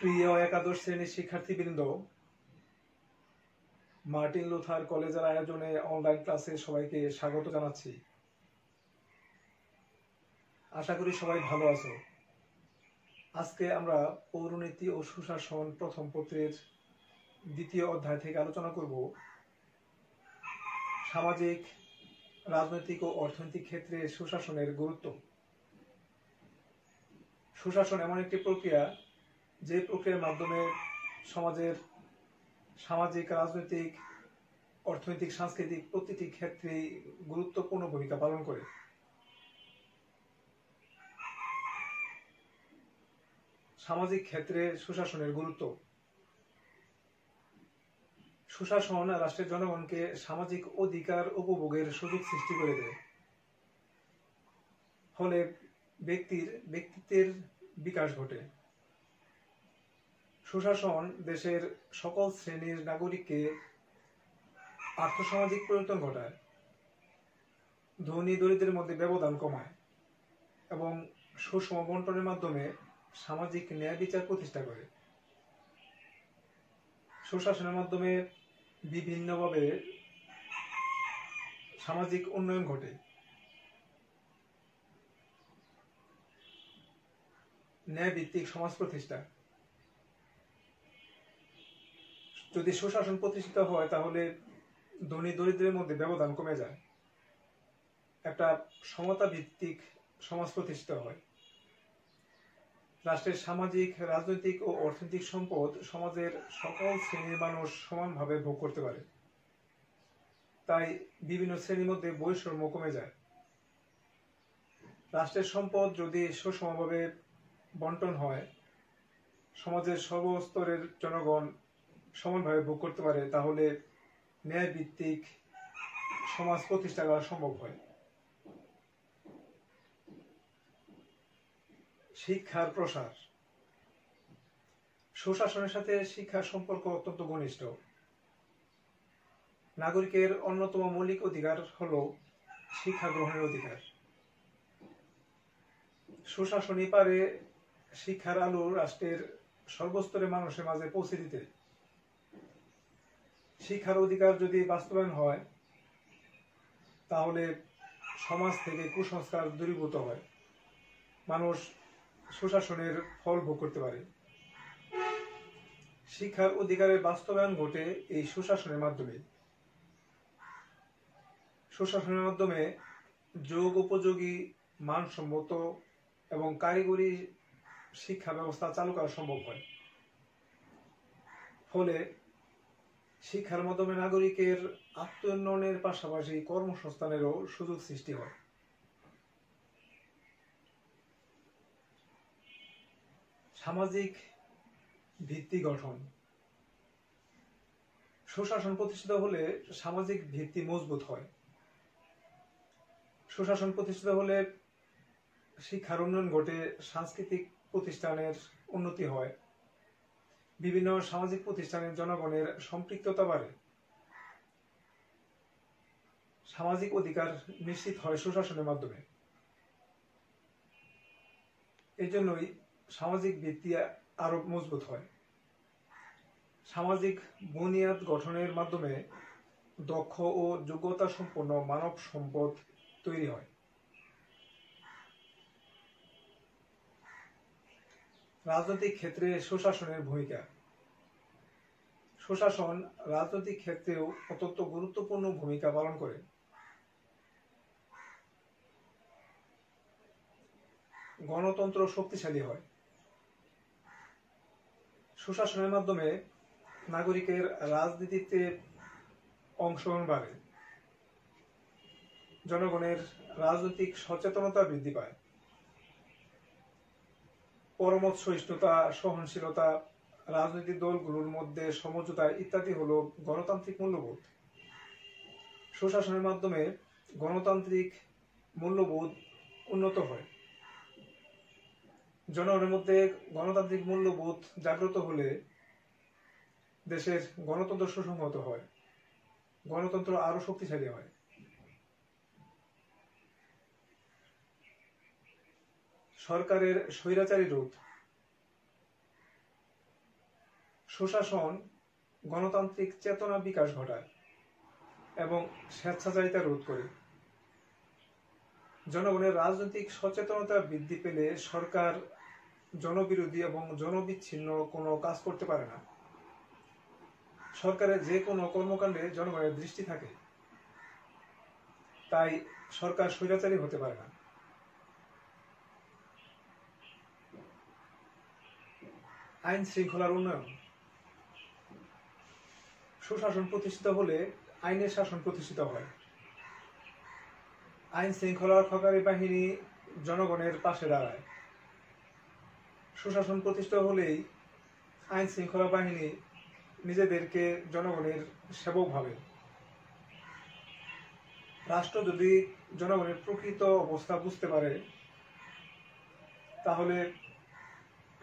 প্রিয় একাদশ শ্রেণীর শিক্ষার্থীবৃন্দ, মার্টিন লুথার কলেজের আয়োজনে অনলাইন ক্লাসে সবাইকে স্বাগত জানাচ্ছি। আশা করি সবাই ভালো আছো। আজকে আমরা পৌরনীতি ও সুশাসন প্রথম পত্রের দ্বিতীয় অধ্যায় থেকে আলোচনা করব সামাজিক, রাজনৈতিক ও অর্থনৈতিক ক্ষেত্রে সুশাসনের গুরুত্ব। সুশাসন এমন একটি প্রক্রিয়া যে প্রক্রিয়ার মাধ্যমে সমাজের সামাজিক, রাজনৈতিক, অর্থনৈতিক, সাংস্কৃতিক প্রতিটি ক্ষেত্রেই গুরুত্বপূর্ণ ভূমিকা পালন করে। সামাজিক ক্ষেত্রে সুশাসনের গুরুত্ব। সুশাসন রাষ্ট্রের জনগণকে সামাজিক অধিকার উপভোগের সুযোগ সৃষ্টি করে দেয়, ফলে ব্যক্তিত্বের বিকাশ ঘটে। সুশাসন দেশের সকল শ্রেণীর নাগরিককে আর্থসামাজিক পরিবর্তন ঘটায়, ধনী দরিদ্রের মধ্যে ব্যবধান কমায় এবং সুষম বন্টনের মাধ্যমে সামাজিক ন্যায় বিচার প্রতিষ্ঠা করে। সুশাসনের মাধ্যমে বিভিন্নভাবে সামাজিক উন্নয়ন ঘটে। ন্যায় ভিত্তিক সমাজ প্রতিষ্ঠা। যদি সুশাসন প্রতিষ্ঠিত হয় তাহলে ধনী দরিদ্রের মধ্যে ব্যবধান কমে যায়, একটা সমতা ভিত্তিক সমাজ প্রতিষ্ঠিত হয়। রাষ্ট্রের সামাজিক, রাজনৈতিক ও অর্থনৈতিক সম্পদ সমাজের সকল শ্রেণীর মানুষ সমানভাবে ভোগ করতে পারে। তাই বিভিন্ন শ্রেণীর মধ্যে বৈষম্য কমে যায়। রাষ্ট্রের সম্পদ যদি সুষমভাবে বন্টন হয়, সমাজের সর্বস্তরের জনগণ সমানভাবে ভোগ করতে পারে, তাহলে ন্যায় ভিত্তিক সমাজ প্রতিষ্ঠা করা সম্ভব হয়। শিক্ষার প্রসার। সুশাসনের সাথে শিক্ষার সম্পর্ক অত্যন্ত ঘনিষ্ঠ। নাগরিকের অন্যতম মৌলিক অধিকার হল শিক্ষা গ্রহণের অধিকার। সুশাসনই পারে শিক্ষার আলো রাষ্ট্রের সর্বস্তরের মানুষের মাঝে পৌঁছে দিতে। শিক্ষার অধিকার যদি বাস্তবায়ন হয়, তাহলে সমাজ থেকে কুসংস্কার দূরীভূত হয়, মানুষ সুশাসনের ফল ভোগ করতে পারে। শিক্ষার অধিকারের বাস্তবায়ন ঘটে এই সুশাসনের মাধ্যমে। সুশাসনের মাধ্যমে যোগ উপযোগী, মানসম্মত এবং কারিগরি শিক্ষা ব্যবস্থা চালু করা সম্ভব হয়। ফলে শিক্ষার মাধ্যমে নাগরিকের আত্মোন্নয়নের পাশাপাশি কর্মসংস্থানেরও সুযোগ সৃষ্টি হয়। সামাজিক ভিত্তি গঠন। সুশাসন প্রতিষ্ঠিত হলে সামাজিক ভিত্তি মজবুত হয়। সুশাসন প্রতিষ্ঠিত হলে শিক্ষার উন্নয়ন ঘটে, সাংস্কৃতিক প্রতিষ্ঠানের উন্নতি হয়, বিভিন্ন সামাজিক প্রতিষ্ঠানের জনগণের সম্পৃক্ততা বাড়ে, সামাজিক অধিকার নিশ্চিত হয় সুশাসনের মাধ্যমে। এই জন্যই সামাজিক ভিত্তি আরো মজবুত হয়। সামাজিক বুনিয়াদ গঠনের মাধ্যমে দক্ষ ও যোগ্যতা সম্পন্ন মানব সম্পদ তৈরি হয়। রাজনৈতিক ক্ষেত্রে সুশাসনের ভূমিকা। সুশাসন রাজনৈতিক ক্ষেত্রেও অত্যন্ত গুরুত্বপূর্ণ ভূমিকা পালন করে। গণতন্ত্র শক্তিশালী হয়। সুশাসনের মাধ্যমে নাগরিকের রাজনীতিতে অংশগ্রহণ বাড়ে, জনগণের রাজনৈতিক সচেতনতা বৃদ্ধি পায়। পরমত সহিষ্ণুতা, সহনশীলতা, রাজনৈতিক দলগুলোর মধ্যে সমঝোতা ইত্যাদি হল গণতান্ত্রিক মূল্যবোধ। সুশাসনের মাধ্যমে গণতান্ত্রিক মূল্যবোধ উন্নত হয়। জনগণের মধ্যে গণতান্ত্রিক মূল্যবোধ জাগ্রত হলে দেশের গণতন্ত্র সুসংহত হয়, গণতন্ত্র আরো শক্তিশালী হয়। সরকারের স্বৈরাচারী রোধ। সুশাসন গণতান্ত্রিক চেতনা বিকাশ ঘটায় এবং স্বেচ্ছাচারিতা রোধ করে। জনগণের রাজনৈতিক সচেতনতা বৃদ্ধি পেলে সরকার জনবিরোধী এবং জনবিচ্ছিন্ন কোনো কাজ করতে পারে না। সরকারের যে কোনো কর্মকাণ্ডে জনগণের দৃষ্টি থাকে, তাই সরকার স্বৈরাচারী হতে পারে না। আইন শৃঙ্খলার উন্নয়ন। সুশাসন প্রতিষ্ঠিত হলে আইনের শাসন প্রতিষ্ঠিত হয়। আইন শৃঙ্খলা রক্ষাকারী বাহিনী জনগণের পাশে দাঁড়ায়। সুশাসন প্রতিষ্ঠিত হলেই আইন শৃঙ্খলা বাহিনী নিজেদেরকে জনগণের সেবক ভাবে। রাষ্ট্র যদি জনগণের প্রকৃত অবস্থা বুঝতে পারে, তাহলে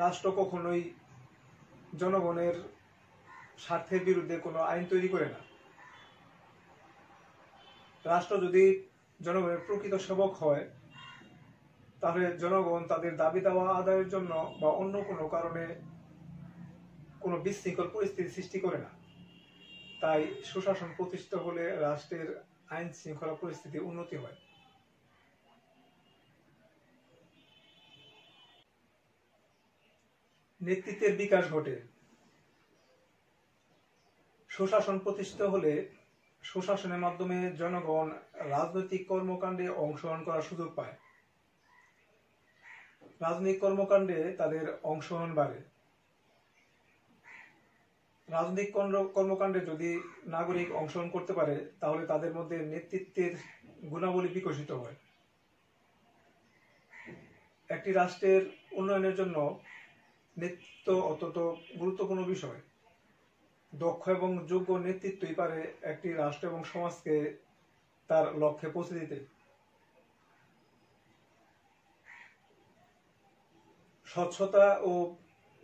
রাষ্ট্র কখনোই জনগণের স্বার্থের বিরুদ্ধে কোনো আইন তৈরি করে না। রাষ্ট্র যদি জনগণের প্রকৃত সেবক হয়, তাহলে জনগণ তাদের দাবি দাওয়া আদায়ের জন্য বা অন্য কোনো কারণে কোনো বিশৃঙ্খল পরিস্থিতি সৃষ্টি করে না। তাই সুশাসন প্রতিষ্ঠিত হলে রাষ্ট্রের আইন শৃঙ্খলা পরিস্থিতির উন্নতি হয়। নেতৃত্বের বিকাশ ঘটে। সুশাসন প্রতিষ্ঠিত হলে সুশাসনের মাধ্যমে জনগণ রাজনৈতিক কর্মকাণ্ডে অংশগ্রহণ করার সুযোগ পায়। রাজনৈতিক কর্মকাণ্ডে তাদের অংশগ্রহণ বাড়ে। রাজনৈতিক কর্মকাণ্ডে যদি নাগরিক অংশগ্রহণ করতে পারে, তাহলে তাদের মধ্যে নেতৃত্বের গুণাবলী বিকশিত হয়। একটি রাষ্ট্রের উন্নয়নের জন্য নেতৃত্ব অত্যন্ত গুরুত্বপূর্ণ বিষয়। দক্ষ এবং যোগ্য নেতৃত্বই পারে একটি রাষ্ট্র এবং সমাজকে তার লক্ষ্যে পৌঁছে দিতে। স্বচ্ছতা ও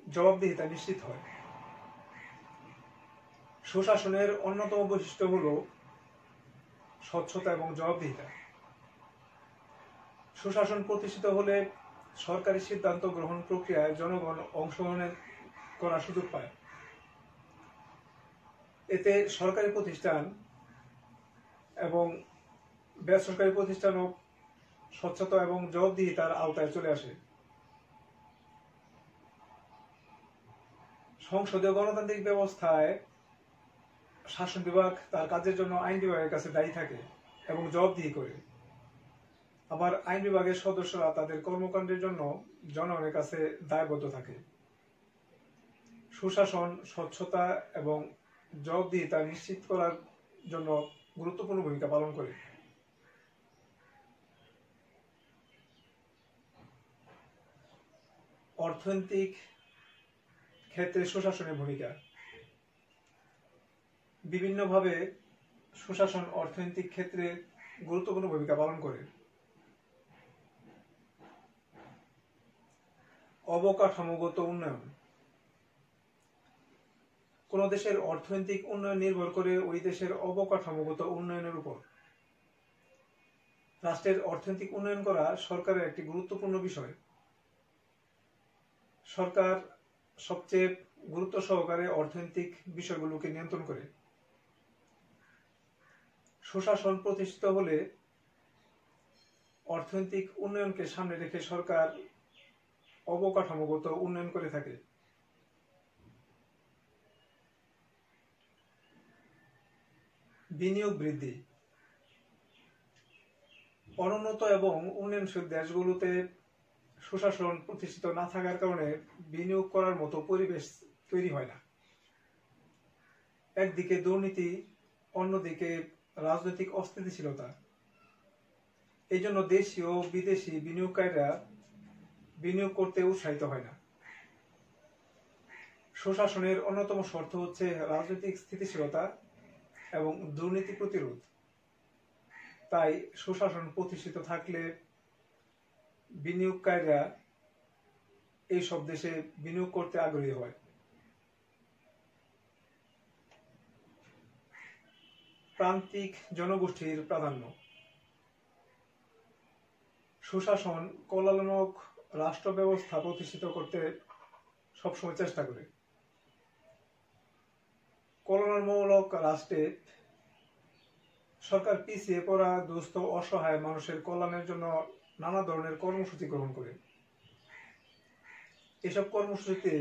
জবাবদিহিতা নিশ্চিত হয়। সুশাসনের অন্যতম বৈশিষ্ট্য হল স্বচ্ছতা এবং জবাবদিহিতা। সুশাসন প্রতিষ্ঠিত হলে সরকারি সিদ্ধান্ত গ্রহণ প্রক্রিয়ায় জনগণ অংশগ্রহণ করার সুযোগ পায়। এতে সরকারি প্রতিষ্ঠান এবং বেসরকারি প্রতিষ্ঠানও স্বচ্ছতা এবং জবাবদিহিতার আওতায় চলে আসে। সংসদীয় গণতান্ত্রিক ব্যবস্থায় শাসন বিভাগ তার কাজের জন্য আইন বিভাগের কাছে দায়ী থাকে এবং জবাবদিহি করে। আবার আইন বিভাগের সদস্যরা তাদের কর্মকাণ্ডের জন্য জনগণের কাছে দায়বদ্ধ থাকে। সুশাসন স্বচ্ছতা এবং জবাবদিহিতা নিশ্চিত করার জন্য গুরুত্বপূর্ণ ভূমিকা পালন করে। অর্থনৈতিক ক্ষেত্রে সুশাসনের ভূমিকা। বিভিন্নভাবে সুশাসন অর্থনৈতিক ক্ষেত্রে গুরুত্বপূর্ণ ভূমিকা পালন করে। অবকাঠামোগত উন্নয়ন। কোন দেশের অর্থনৈতিক উন্নয়ন নির্ভর করে ওই দেশের অবকাঠামোগত উন্নয়নের উপর। রাষ্ট্রের অর্থনৈতিক উন্নয়ন করা সরকারের একটি গুরুত্বপূর্ণ বিষয়। সরকার সবচেয়ে গুরুত্ব সহকারে অর্থনৈতিক বিষয়গুলোকে নিয়ন্ত্রণ করে। সুশাসন প্রতিষ্ঠিত হলে অর্থনৈতিক উন্নয়নকে সামনে রেখে সরকার অবকাঠামোগত উন্নয়ন করে থাকে। বিনিয়োগ বৃদ্ধি। অনুন্নত এবং উন্নয়নশীল দেশগুলোতে সুশাসন প্রতিষ্ঠিত না থাকার কারণে বিনিয়োগ করার মতো পরিবেশ তৈরি হয় না। একদিকে দুর্নীতি, অন্যদিকে রাজনৈতিক অস্থিতিশীলতা। এই জন্য দেশীয় ও বিদেশি বিনিয়োগকারীরা বিনিয়োগ করতে উৎসাহিত হয় না। সুশাসনের অন্যতম শর্ত হচ্ছে রাজনৈতিক স্থিতিশীলতা এবং দুর্নীতি প্রতিরোধ। তাই সুশাসন প্রতিষ্ঠিত থাকলে বিনিয়োগকারীরা এই সব দেশে বিনিয়োগ করতে আগ্রহী হয়। প্রান্তিক জনগোষ্ঠীর প্রাধান্য। সুশাসন কল্যাণমূলক রাষ্ট্র ব্যবস্থা প্রতিষ্ঠিত করতে সবসময় চেষ্টা করে। কল্যাণমূলক রাষ্ট্রে সরকার পিছিয়ে পড়া, দুস্থ, অসহায় মানুষের কল্যাণের জন্য নানা ধরনের কর্মসূচি গ্রহণ করে। এসব কর্মসূচিতে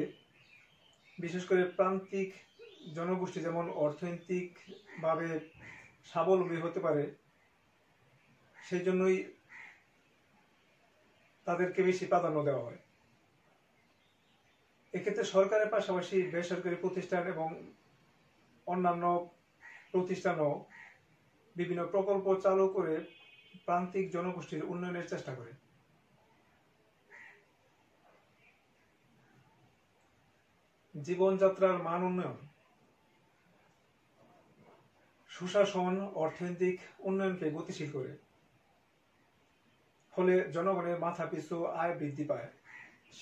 বিশেষ করে প্রান্তিক জনগোষ্ঠী যেমন অর্থনৈতিকভাবে স্বাবলম্বী হতে পারে, সেই জন্যই তাদেরকে বেশি প্রাধান্য দেওয়া হয়। এক্ষেত্রে সরকারের পাশাপাশি বেসরকারি প্রতিষ্ঠান এবং অন্যান্য প্রতিষ্ঠানও বিভিন্ন প্রকল্প চালু করে প্রান্তিক জনগোষ্ঠীর উন্নয়নের চেষ্টা করে। জীবনযাত্রার মান উন্নয়ন, সুশাসন অর্থনৈতিক উন্নয়নকে গতিশীল করে, ফলে জনগণের মাথাপিছু আয় বৃদ্ধি পায়।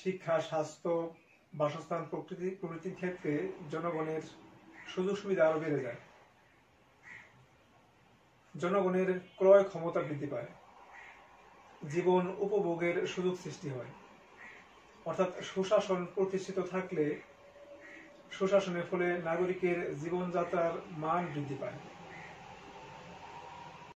শিক্ষা, স্বাস্থ্য, বাসস্থান প্রভৃতির ক্ষেত্রে জনগণের সুযোগ সুবিধা আরো বেড়ে যায়। জনগণের ক্রয় ক্ষমতা বৃদ্ধি পায়, জীবন উপভোগের সুযোগ সৃষ্টি হয়। অর্থাৎ সুশাসন প্রতিষ্ঠিত থাকলে সুশাসনের ফলে নাগরিকের জীবনযাত্রার মান বৃদ্ধি পায়।